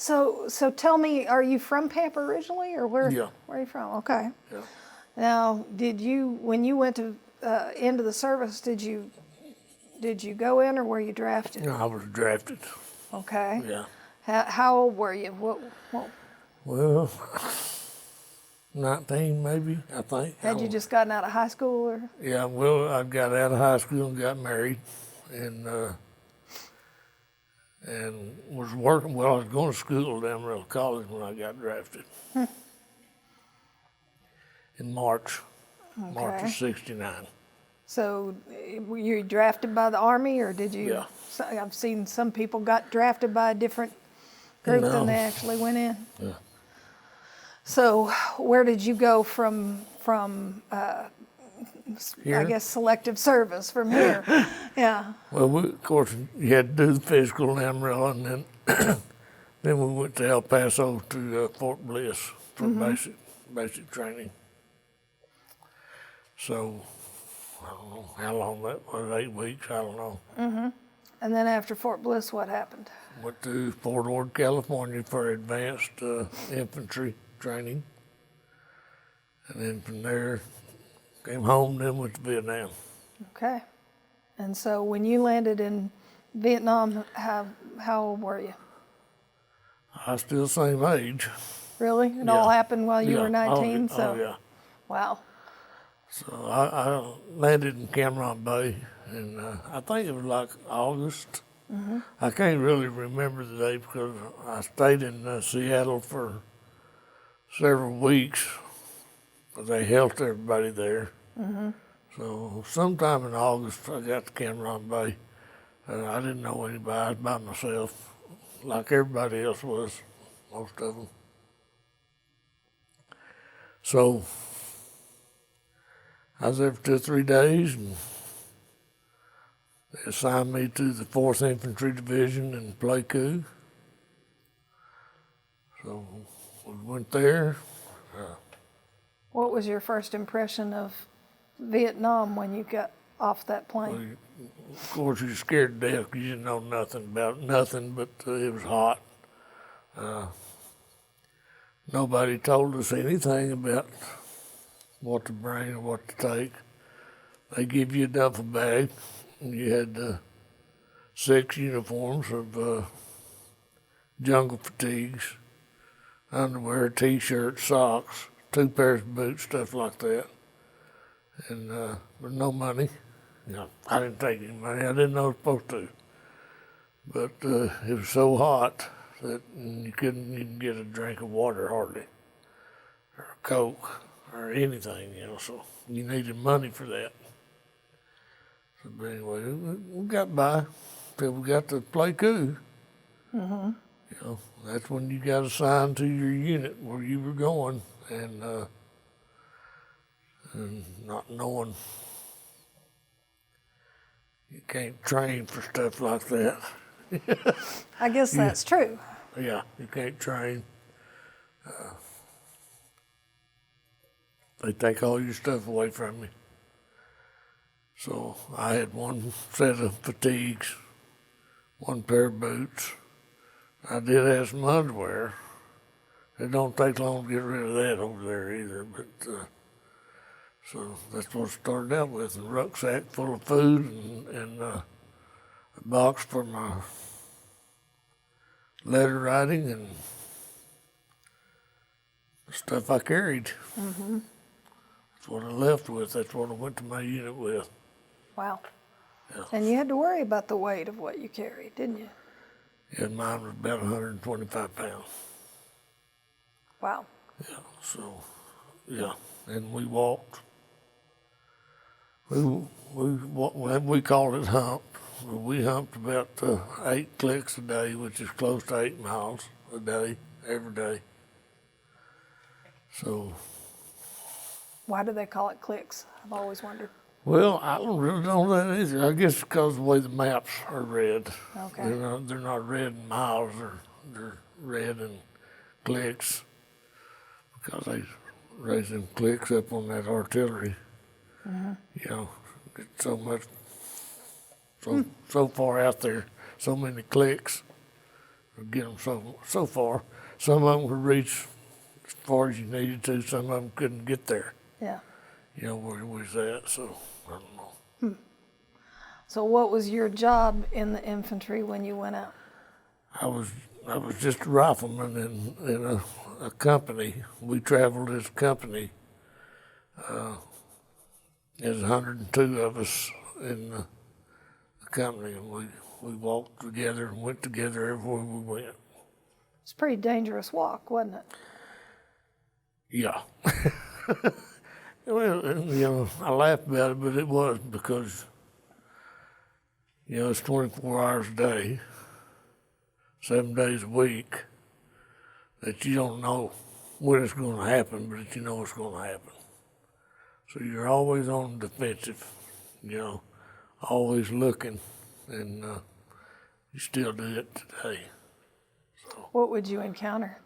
So tell me, are you from Pampa originally, or where? Yeah. Where are you from? Okay. Yeah. Now, when you went to into the service, did you go in or were you drafted? I was drafted. Okay. Yeah. How old were you? What Well, 19 maybe, I think. had you just gotten out of high school, or? Yeah, well, I got out of high school and got married and was working. Well, I was going to school at Amarillo College when I got drafted in March of Okay. '69. So, were you drafted by the Army, or did you? Yeah. I've seen some people got drafted by a different group No. than they actually went in. Yeah. So, where did you go from Here? I guess selective service from here? Yeah. Well, of course, you had to do the physical in Amarillo, and then then we went to El Paso to Fort Bliss for basic training. So I don't know how long that was, 8 weeks, I don't know. And then after Fort Bliss, what happened? Went to Fort Ord, California for advanced infantry training. And then from there, came home, then went to Vietnam. Okay. And so when you landed in Vietnam, how old were you? I was still the same age. Really? It all Yeah. happened while you Yeah. were 19? Oh, yeah. Wow. So I landed in Cameron Bay, and I think it was like August. I can't really remember the date because I stayed in Seattle for several weeks. But they helped everybody there. So sometime in August, I got to Cameron Bay. I didn't know anybody. I was by myself, like everybody else was, most of them. So I was there for 2 or 3 days, and they assigned me to the 4th Infantry Division in Pleiku. So we went there. What was your first impression of Vietnam when you got off that plane? Of course, you're scared to death because you didn't know nothing about nothing, but it was hot. Nobody told us anything about what to bring or what to take. They give you a duffel bag, and you had 6 uniforms of jungle fatigues, underwear, t-shirts, socks, 2 pairs of boots, stuff like that. And with no money. I didn't take any money. I didn't know I was supposed to. But it was so hot that you couldn't even get a drink of water hardly, or a Coke, or anything, so you needed money for that. So, but anyway, we got by till we got to Pleiku. That's when you got assigned to your unit where you were going, and not knowing you can't train for stuff like that. I guess that's true. Yeah, you can't train. They take all your stuff away from you. So I had 1 set of fatigues, 1 pair of boots. I did have some underwear. It don't take long to get rid of that over there either, but so that's what I started out with, a rucksack full of food and a box for my letter writing and the stuff I carried. That's what I left with. That's what I went to my unit with. Wow. Yeah. And you had to worry about the weight of what you carried, didn't you? Yeah, mine was about 125 pounds. Wow. Yeah, so, yeah, and we walked. We called it hump. We humped about 8 clicks a day, which is close to 8 miles a day, every day. So. Why do they call it clicks? I've always wondered. Well, I don't really know that either. I guess because of the way the maps are read. Okay. They're not read in miles, they're read in clicks because they raise them clicks up on that artillery. It's so much, so far out there, so many clicks. to get them so far. Some of them could reach as far as you needed to. Some of them couldn't get there. Yeah. You know where we was at. So I don't know. So what was your job in the infantry when you went out? I was just a rifleman in a company. We traveled as a company. There's 102 of us in the company, and we walked together and went together everywhere we went. It's a pretty dangerous walk, wasn't it? Yeah. Well, you know, I laugh about it, but it was because, you know, it's 24 hours a day, 7 days a week, that you don't know when it's going to happen, but you know it's going to happen. So you're always on the defensive, you know, always looking, and you still do it today. What would you encounter?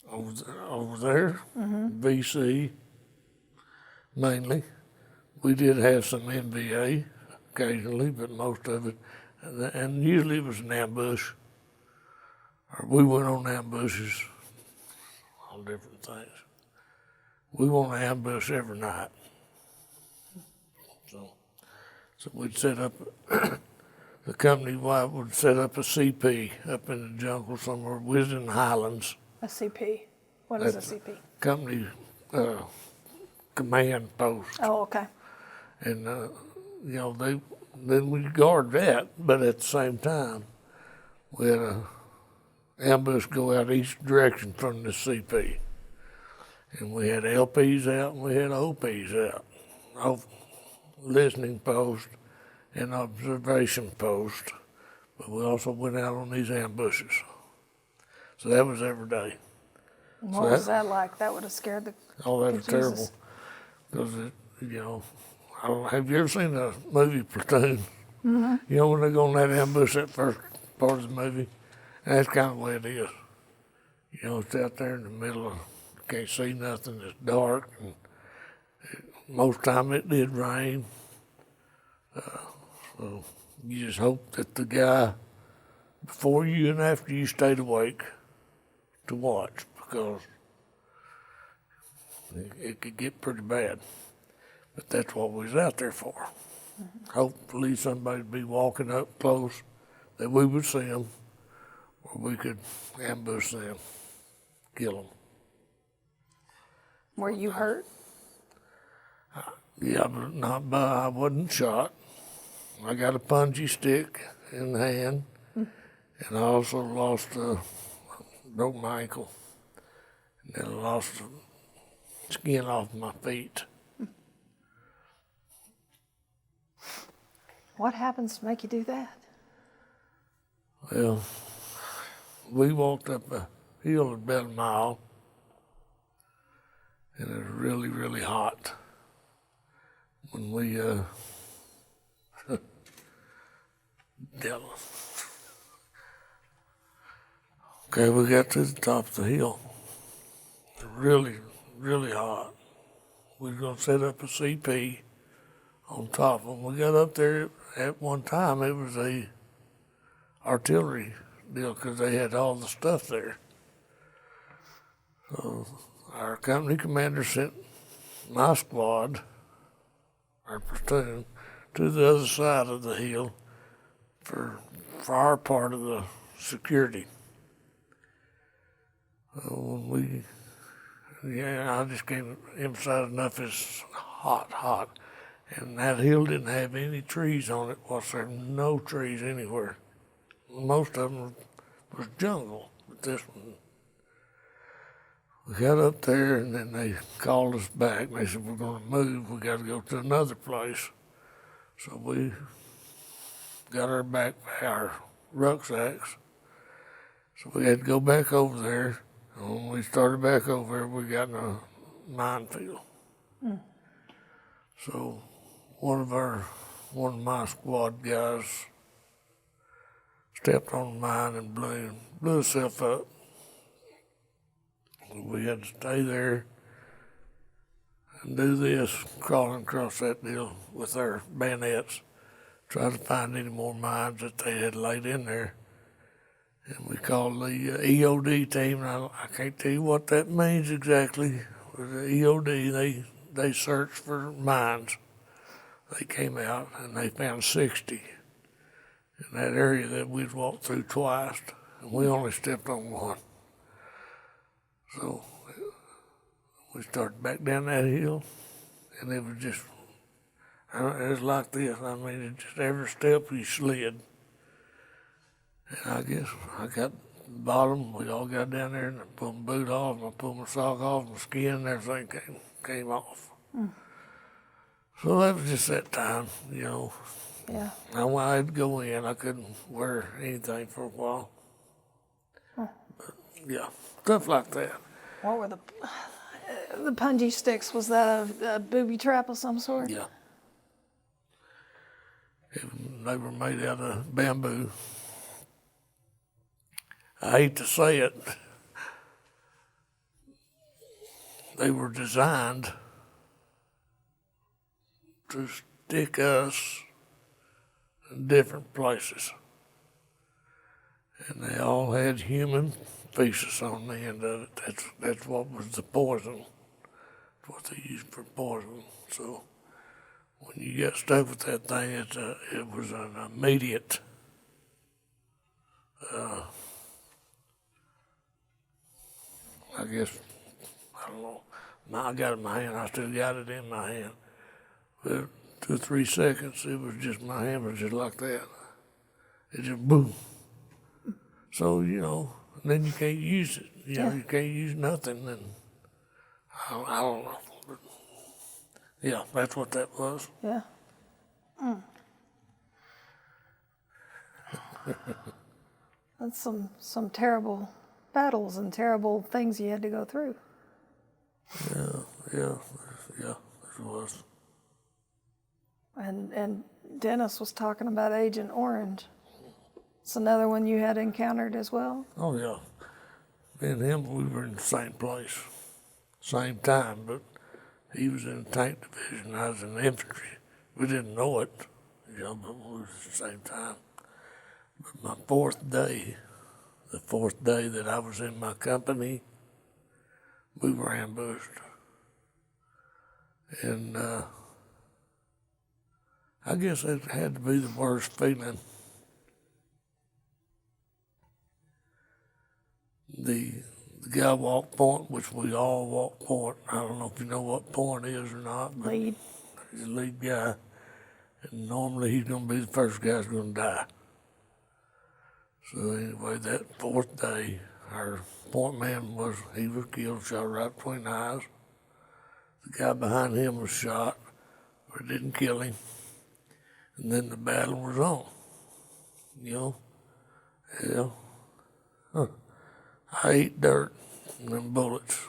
Over there, VC mainly. We did have some NBA occasionally, but most of it, and usually it was an ambush, or we went on ambushes, all different things. We want to ambush every night. So we'd set up, the company would set up a CP up in the jungle somewhere. We was in the highlands. A CP. What is a CP? Company command post. Oh, okay. And, you know, then we'd guard that, but at the same time, we had a ambush go out each direction from the CP. And we had LPs out and we had OPs out, listening post and observation post. But we also went out on these ambushes. So that was every day. What was that like? That would have scared the Oh, that was terrible. Because, you know, have you ever seen the movie Platoon? Mm-hmm. You know when they go on that ambush, that first part of the movie? And that's kind of the way it is. You know, it's out there in the middle of, can't see nothing, it's dark. And most time it did rain. So you just hope that the guy before you and after you stayed awake to watch, because it could get pretty bad. But that's what we was out there for. Mm-hmm. Hopefully somebody'd be walking up close that we would see them, or we could ambush them, kill them. Were you hurt? Yeah, but I wasn't shot. I got a punji stick in the hand, and I also broke my ankle, and then I lost the skin off my feet. What happens to make you do that? Well, we walked up a hill about a mile, and it was really, really hot. When we okay, we got to the top of the hill. Really, really hot. We were going to set up a CP on top. When we got up there, at one time, it was a artillery deal because they had all the stuff there. So our company commander sent my squad, our platoon, to the other side of the hill for our part of the security. I just can't emphasize enough, it's hot. And that hill didn't have any trees on it whatsoever, no trees anywhere. Most of them was jungle, but this one. We got up there and then they called us back and they said, we're going to move, we got to go to another place. So we got our rucksacks. So we had to go back over there. And when we started back over there, we got in a minefield. So one of my squad guys stepped on the mine and blew himself up. We had to stay there and do this, crawling across that deal with our bayonets, try to find any more mines that they had laid in there. And we called the EOD team. And I can't tell you what that means exactly. But the EOD, they searched for mines. They came out and they found 60 in that area that we'd walked through twice, and we only stepped on one. So we started back down that hill, and it was just, it was like this. I mean, it just every step we slid. And I guess I got the bottom. We all got down there, and I pulled my boot off, and I pulled my sock off, my skin, and everything came off. So that was just that time, you know. Yeah. Now when I'd go in, I couldn't wear anything for a while. But yeah, stuff like that. What were the punji sticks? Was that a booby trap of some sort? Yeah. They were made out of bamboo. I hate to say it. They were designed to stick us in different places. And they all had human feces on the end of it. That's what was the poison. What they used for poison. So when you get stuck with that thing, it was an immediate I guess, I don't know. Now I got it in my hand. I still got it in my hand. But 2 or 3 seconds, it was just, my hand was just like that. It just boom. So, you know, and then you can't use it. You know, you can't use nothing. And I don't know. But yeah, that's what that was. Yeah. That's some terrible battles and terrible things you had to go through. Yeah, it was. And Dennis was talking about Agent Orange. It's another one you had encountered as well? Oh, yeah. Me and him, we were in the same place, same time, but he was in the tank division, I was in the infantry. We didn't know it, you know, but we was at the same time. But my 4th day, the 4th day that I was in my company, we were ambushed. And I guess it had to be the worst feeling. The guy walked point, which we all walk point. I don't know if you know what point is or not, but Lead. he's the lead guy. And normally he's going to be the first guy that's going to die. So anyway, that 4th day, our point man was killed, shot right between the eyes. The guy behind him was shot, but it didn't kill him. And then the battle was on, you know. Yeah. I ate dirt and them bullets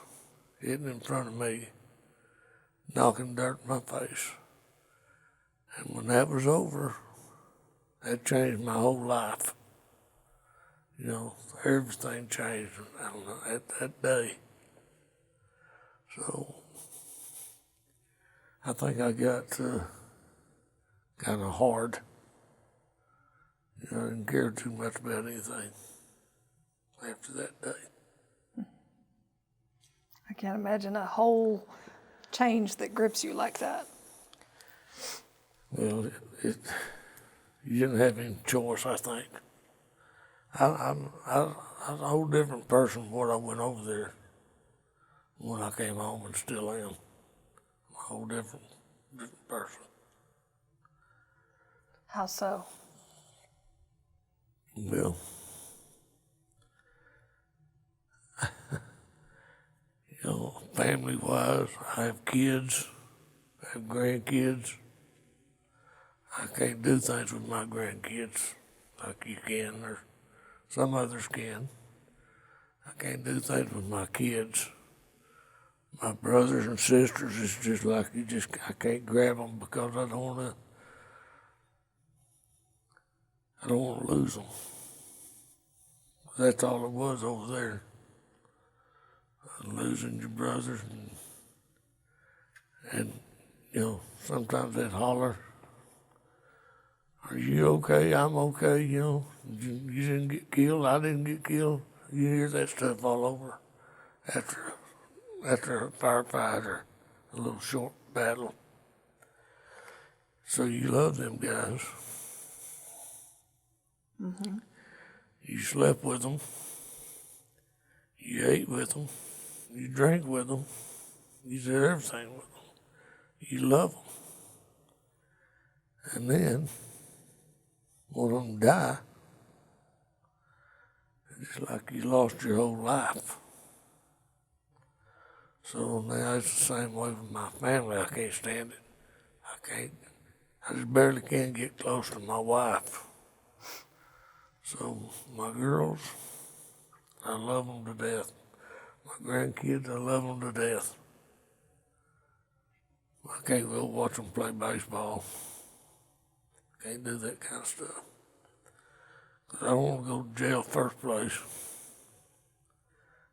hitting in front of me, knocking dirt in my face. And when that was over, that changed my whole life. You know, everything changed, I don't know, that day. So I think I got kind of hard. You know, I didn't care too much about anything after that day. I can't imagine a whole change that grips you like that. Well, you didn't have any choice, I think. I was a whole different person when I went over there when I came home, and still am. I'm a whole different person. How so? Well, you know, family-wise, I have kids, I have grandkids. I can't do things with my grandkids like you can, or some others can. I can't do things with my kids. My brothers and sisters, it's just like I can't grab them because I don't want to lose them. That's all it was over there. Losing your brothers, and you know, sometimes they'd holler, Are you okay? I'm okay. You know, you didn't get killed. I didn't get killed. You hear that stuff all over after a firefight or a little short battle. So you love them guys. Mm-hmm. You slept with them. You ate with them. You drank with them. You did everything with them. You love them. And then, one of them die, it's like you lost your whole life. So now it's the same way with my family. I can't stand it. I just barely can get close to my wife. So my girls, I love them to death. My grandkids, I love them to death. I can't go watch them play baseball. Can't do that kind of stuff. 'Cause I don't want to go to jail first place.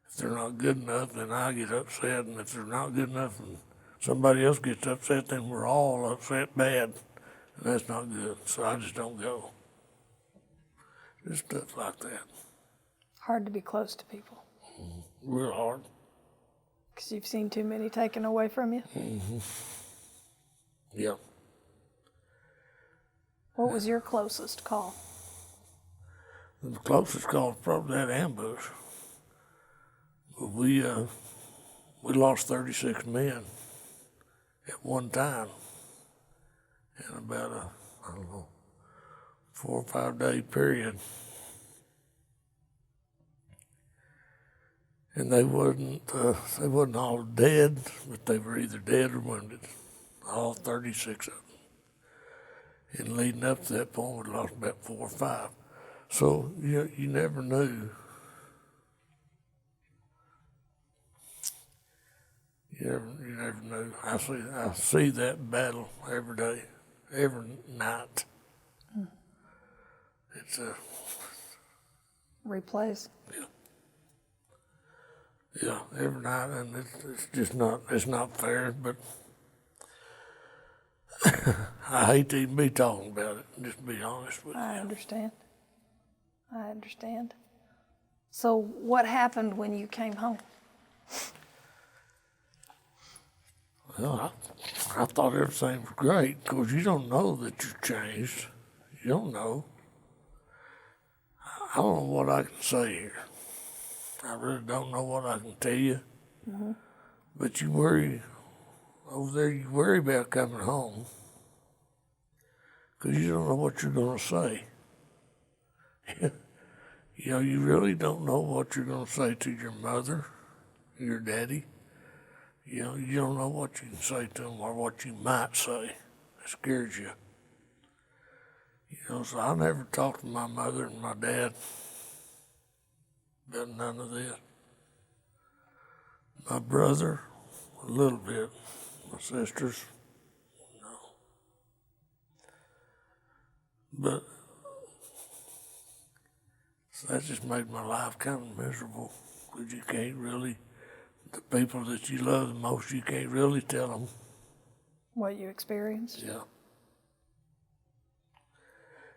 If they're not good enough, then I get upset. And if they're not good enough and somebody else gets upset, then we're all upset bad. And that's not good. So I just don't go. Just stuff like that. Hard to be close to people. Real hard. Because you've seen too many taken away from you. Mm-hmm. Yeah. What was your closest call? The closest call was probably that ambush. But we lost 36 men at one time in about a, 4 or 5 day period. And they wasn't all dead, but they were either dead or wounded. All 36 of them. And leading up to that point, we lost about 4 or 5. So you never knew. You never knew. I see that battle every day, every night. It's Replays. yeah, every night, and it's just not. It's not fair, but I hate to even be talking about it. Just to be honest with you. I understand. So what happened when you came home? Well, I thought everything was great because you don't know that you've changed. You don't know. I don't know what I can say here. I really don't know what I can tell you. Mm-hmm. But you worry, over there you worry about coming home because you don't know what you're going to say. You know, you really don't know what you're going to say to your mother, your daddy. You know, you don't know what you can say to them or what you might say. It scares you. You know, so I never talked to my mother and my dad about none of this. My brother, a little bit. My sisters, no. But that just made my life kind of miserable because you can't really, the people that you love the most, you can't really tell them. What you experienced? Yeah.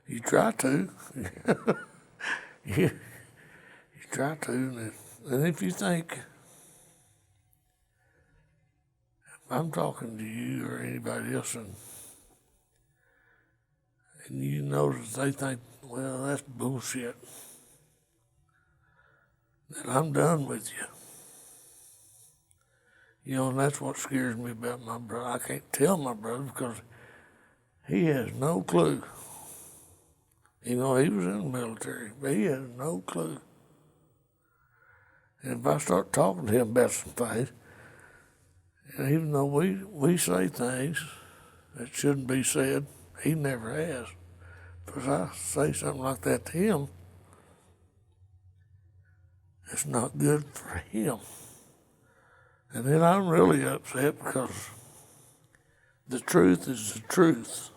You try to. you try to. And if you think, if I'm talking to you or anybody else and you notice they think, well, that's bullshit, then I'm done with you. You know, and that's what scares me about my brother. I can't tell my brother because he has no clue. You know, he was in the military, but he has no clue. And if I start talking to him about some things, and even though we say things that shouldn't be said, he never has. Because I say something like that to him, it's not good for him. And then I'm really upset because the truth is the truth.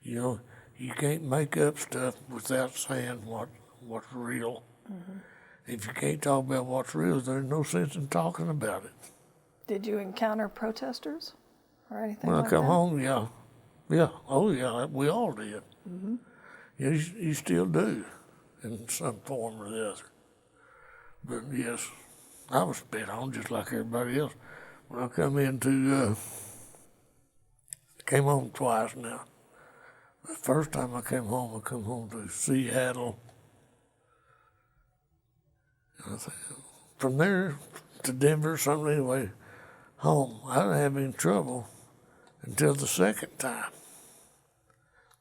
You know, you can't make up stuff without saying what's real. Mm-hmm. If you can't talk about what's real, there's no sense in talking about it. Did you encounter protesters or anything When like I come that? home, yeah. Yeah, oh yeah, we all did. You still do in some form or the other. But yes, I was spit on just like everybody else. When I came home twice now. The first time I come home to Seattle. And I think from there to Denver or something anyway, home. I didn't have any trouble until the second time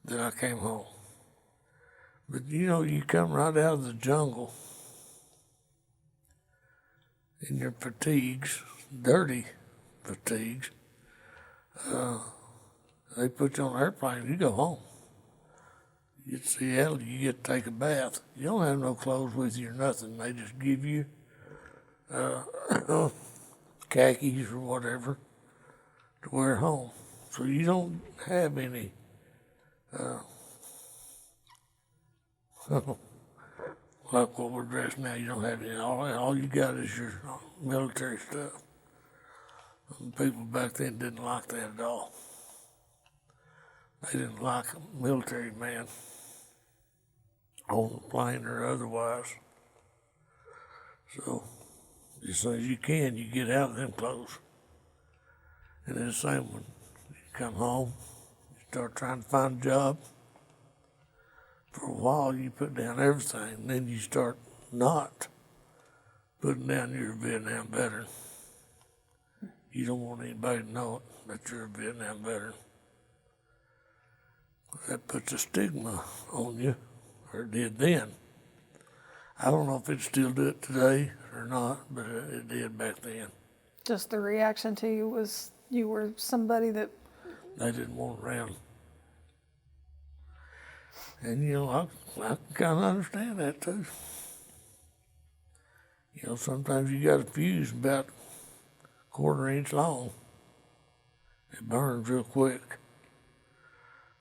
that I came home. But you come right out of the jungle in your fatigues, dirty fatigues. They put you on an airplane, you go home. You get to Seattle, you get to take a bath. You don't have no clothes with you or nothing. They just give you khakis or whatever to wear home. So you don't have any like what we're dressed now. You don't have any. All you got is your military stuff. And people back then didn't like that at all. They didn't like a military man on the plane or otherwise. So as soon as you can, you get out of them clothes. And then the same when you come home, you start trying to find a job. For a while, you put down everything, and then you start not putting down you're a Vietnam veteran. You don't want anybody to know it, that you're a Vietnam veteran. That puts a stigma on you, or it did then. I don't know if it still do it today or not, but it did back then. Just the reaction to you was you were somebody that They didn't want around. And I kind of understand that too. Sometimes you got a fuse about a 1/4 inch long. It burns real quick.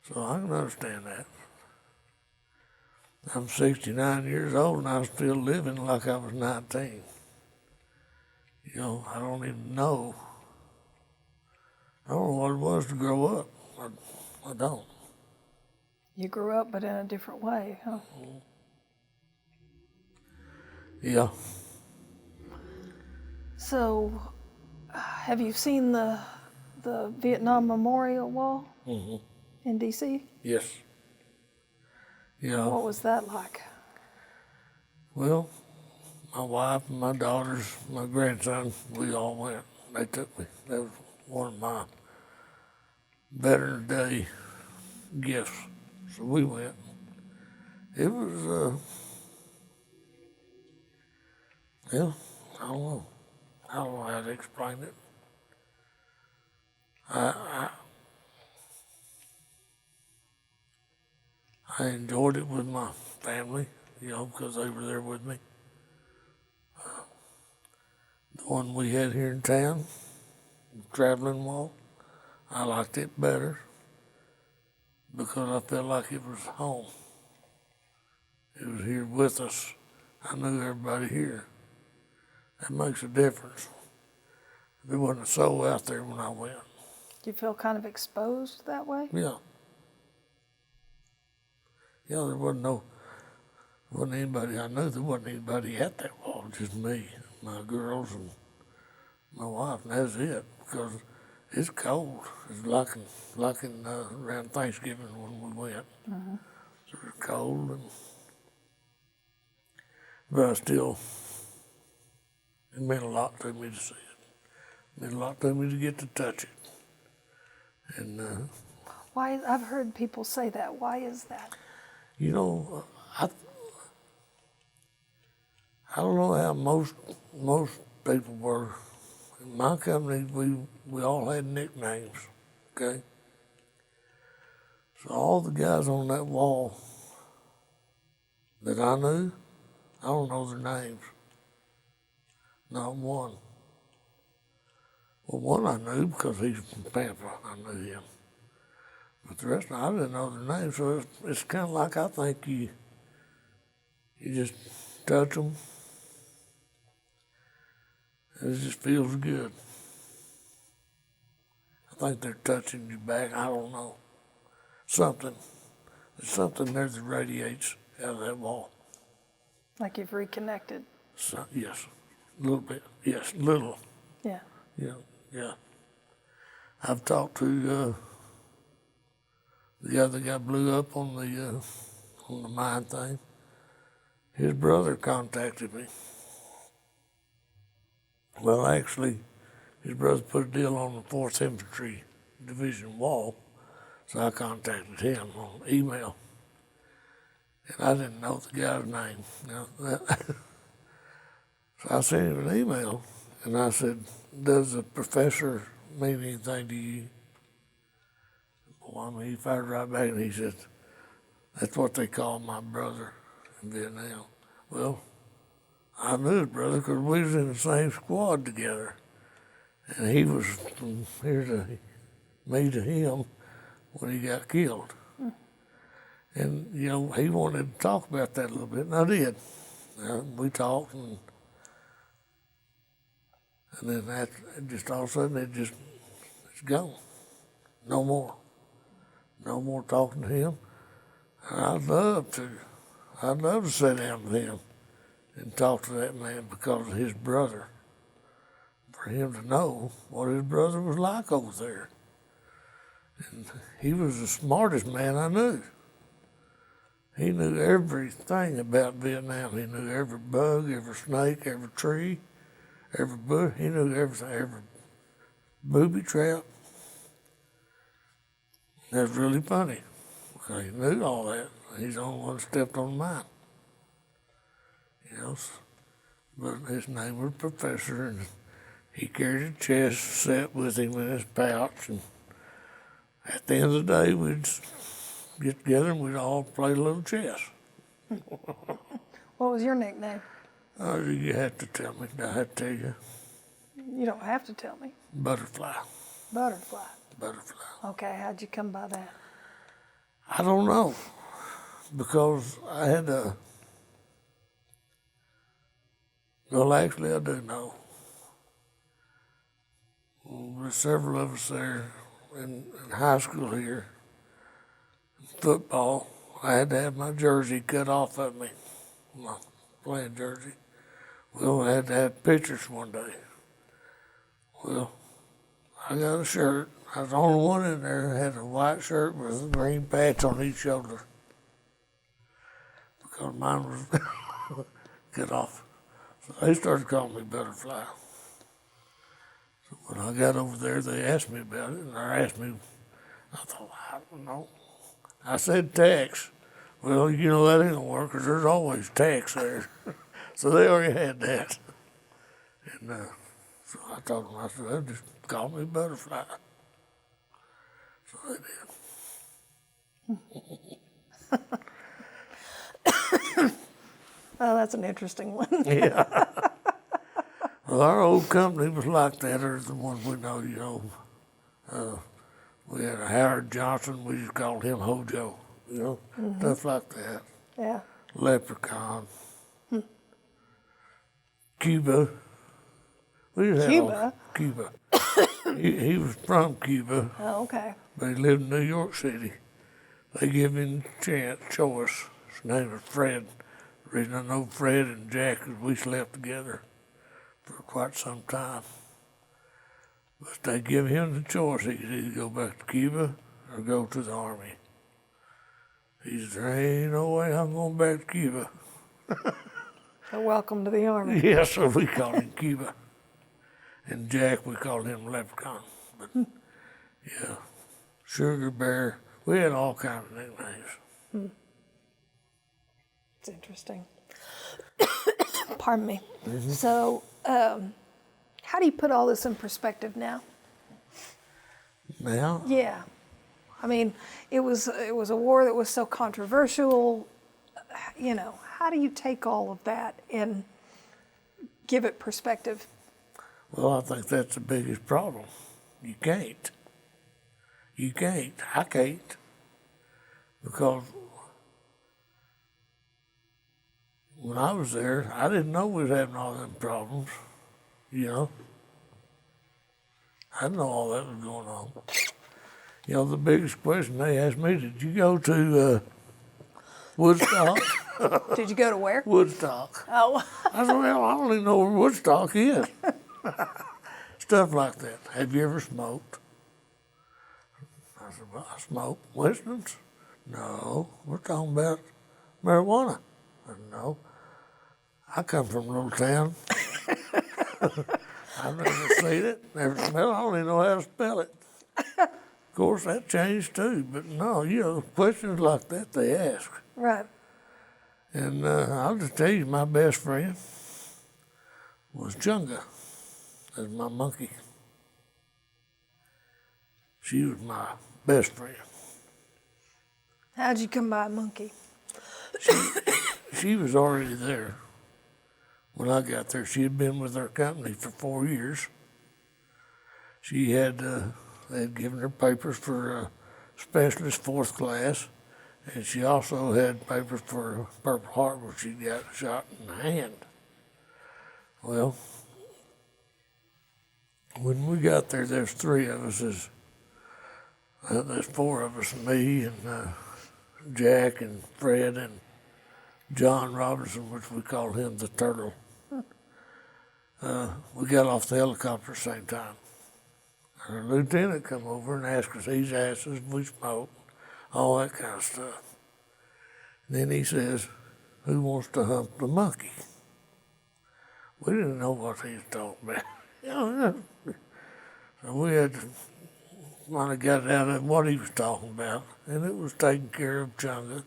So I can understand that. I'm 69 years old and I'm still living like I was 19. I don't even know. I don't know what it was to grow up. I don't. you grew up, but in a different way, huh? Yeah. So, have you seen the Vietnam Memorial Wall in D.C.? Yes. Yeah. What was that like? Well, my wife and my daughters, my grandson, we all went. They took me. That was one of my Veterans Day gifts. So we went. It was, I don't know. I don't know how to explain it. I enjoyed it with my family, because they were there with me. The one we had here in town, the traveling wall, I liked it better because I felt like it was home. It was here with us. I knew everybody here. That makes a difference. There wasn't a soul out there when I went. Do you feel kind of exposed that way? Yeah. Yeah, there wasn't anybody I knew. There wasn't anybody at that wall, just me, my girls, and my wife, and that's it. Because it's cold. It's like in around Thanksgiving when we went. So it's cold, but it meant a lot to me to see it. It meant a lot to me to get to touch it. And Why? I've heard people say that. Why is that? I don't know how most people were. In my company, we all had nicknames, okay? So all the guys on that wall that I knew, I don't know their names. Not one. Well, one I knew because he's from Pampa. I knew him. But the rest, I didn't know their names. So it's kind of like I think you just touch them, and it just feels good. I think they're touching you back. I don't know. something. There's something there that radiates out of that wall. Like you've reconnected. So, yes, a little bit. Yes, little. Yeah. Yeah. I've talked to the guy that got blew up on the mine thing. His brother contacted me. Well, actually, his brother put a deal on the 4th Infantry Division wall, so I contacted him on email. And I didn't know the guy's name. So I sent him an email, and I said, does the professor mean anything to you? Well, I mean, he fired right back, and he said, that's what they call my brother in Vietnam. Well, I knew his brother because we was in the same squad together. And he was from here to me to him when he got killed. And, he wanted to talk about that a little bit, and I did. We talked, and then that, just all of a sudden, it's gone. No more. No more talking to him. And I'd love to sit down with him and talk to that man because of his brother. For him to know what his brother was like over there. And he was the smartest man I knew. He knew everything about Vietnam. He knew every bug, every snake, every tree, every bush. He knew everything, every booby trap. That's really funny. Because he knew all that. He's the only one that stepped on mine. But his name was Professor, and he carried a chess set with him in his pouch. And at the end of the day, we'd get together and we'd all play a little chess. What was your nickname? Oh, you have to tell me. I have to tell you. You don't have to tell me. Butterfly. Butterfly. Butterfly. Okay, how'd you come by that? I don't know. Because I had well, actually, I do know. There's several of us there in high school here. Football, I had to have my jersey cut off of me, my playing jersey. Well, I had to have pictures one day. Well, I got a shirt. I was the only one in there that had a white shirt with a green patch on each shoulder. Because mine was cut off. So they started calling me Butterfly. So when I got over there, they asked me about it, and they asked me, I thought, I don't know. I said tax. Well, that ain't gonna work because there's always tax there. So they already had that. And so I told them, I said, well, just call me Butterfly. So they did. Oh, that's an interesting one. Yeah. Well, our old company was like that, or the ones we know, we had a Howard Johnson, we just called him Hojo, stuff like that. Yeah. Leprechaun. Cuba. We just had Cuba? Cuba. he was from Cuba, Oh, okay. but he lived in New York City. They give him choice. His name was Fred. The reason I know Fred and Jack is we slept together for quite some time. But they give him the choice. He could either go back to Cuba or go to the Army. He said, there ain't no way I'm going back to Cuba. So welcome to the Army. Yeah, so we called him Cuba. And Jack, we called him Leprechaun. But yeah, Sugar Bear, we had all kinds of nicknames. It's interesting. Pardon me. So, how do you put all this in perspective now? Now? Yeah. I mean, it was a war that was so controversial. How do you take all of that and give it perspective? Well, I think that's the biggest problem. You can't. You can't. I can't. Because when I was there, I didn't know we was having all them problems, I didn't know all that was going on. You know, the biggest question they asked me, did you go to Woodstock? Did you go to where? Woodstock. Oh, I said, well, I don't even know where Woodstock is. Stuff like that. Have you ever smoked? I said, well, I smoke. Winston's? No, we're talking about marijuana. I said, no. I come from a little town. I've never seen it, never smelled it. I don't even know how to spell it. Of course, that changed too, but no, you know, questions like that they ask. right. And I'll just tell you, my best friend was Chunga. That's my monkey. She was my best friend. How'd you come by a monkey? She was already there when I got there. She had been with our company for 4 years. She had, they had given her papers for specialist 4th class, and she also had papers for Purple Heart where she got shot in the hand. Well, when we got there, there's 3 of us. There's 4 of us, me and Jack and Fred and John Robinson, which we call him the Turtle. We got off the helicopter at the same time. Our lieutenant come over and asked us, he's asked us if we smoked, all that kind of stuff. And then he says, who wants to hump the monkey? We didn't know what he was talking about. You know, so we had to finally got out of what he was talking about, and it was taking care of Chunga.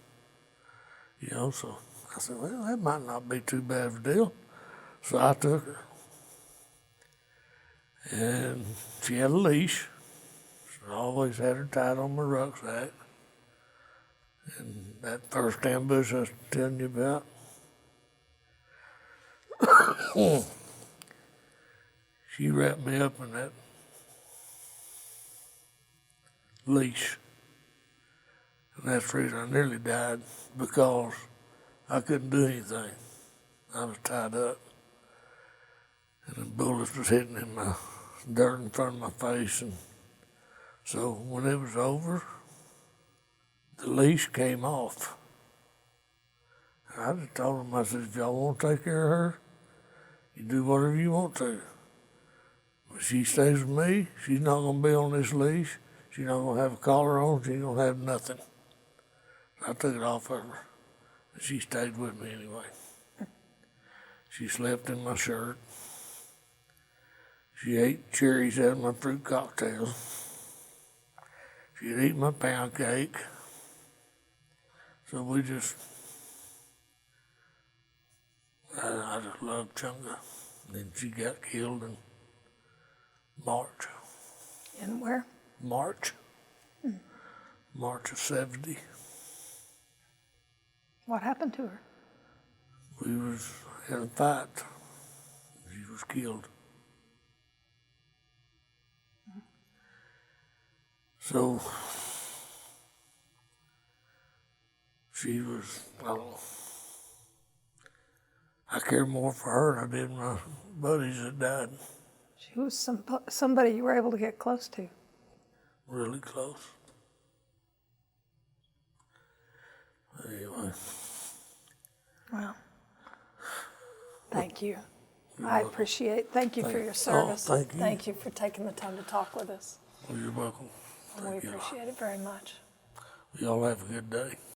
You know, so I said, well, that might not be too bad of a deal. So I took her. And she had a leash. So I always had her tied on my rucksack. And that first ambush I was telling you about, she wrapped me up in that leash. And that's the reason I nearly died, because I couldn't do anything. I was tied up. And the bullets was hitting in my dirt in front of my face. And so when it was over, the leash came off. And I just told them, I said, if y'all want to take care of her, you do whatever you want to. But she stays with me, she's not going to be on this leash. She's not going to have a collar on, she ain't going to have nothing. I took it off of her, and she stayed with me anyway. She slept in my shirt. She ate cherries out of my fruit cocktails. She'd eat my pound cake. So we just, I just loved Chunga. Then she got killed in March. And where? March of 70. What happened to her? We was in a fight. She was killed. So she was, I don't know, I care more for her than I did my buddies that died. She was somebody you were able to get close to. Really close. Anyway. Wow. Thank you. I appreciate. Thank you for your service. Thank you. Thank you for taking the time to talk with us. Well, you're welcome. We appreciate it very much. Y'all have a good day.